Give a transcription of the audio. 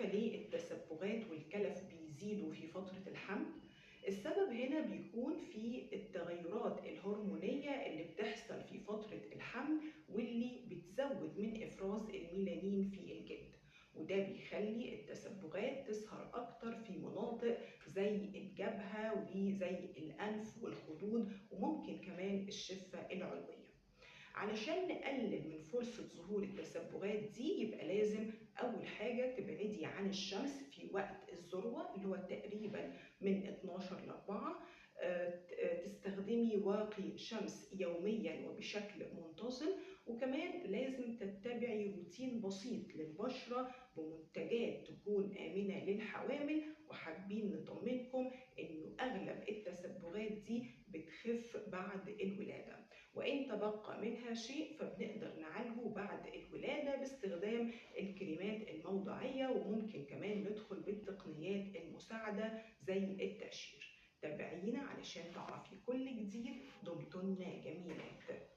عارفة ليه التسبغات والكلف بيزيدوا في فترة الحمل؟ السبب هنا بيكون في التغيرات الهرمونية اللي بتحصل في فترة الحمل واللي بتزود من إفراز الميلانين في الجلد، وده بيخلي التسبغات تظهر أكتر في مناطق زي الجبهة وزي الأنف والخدود وممكن كمان الشفة العلوية. علشان نقلل من فرصة ظهور التسبغات دي يبقى لازم أول حاجة تبعدي عن الشمس في وقت الذروة اللي هو تقريبا من 12 ل 4. تستخدمي واقي شمس يوميا وبشكل منتظم، وكمان لازم تتبعي روتين بسيط للبشرة بمنتجات تكون آمنة للحوامل. وحابين نطمنكم إنه أغلب التسبغات دي بتخف بعد الولادة، وإن تبقى منها شيء فبنقدر نعالجه بعد الولادة باستخدام الكريمات الموضعية، وممكن كمان ندخل بالتقنيات المساعدة زي التقشير. تابعينا علشان تعرفي كل جديد. دمتن جميلات.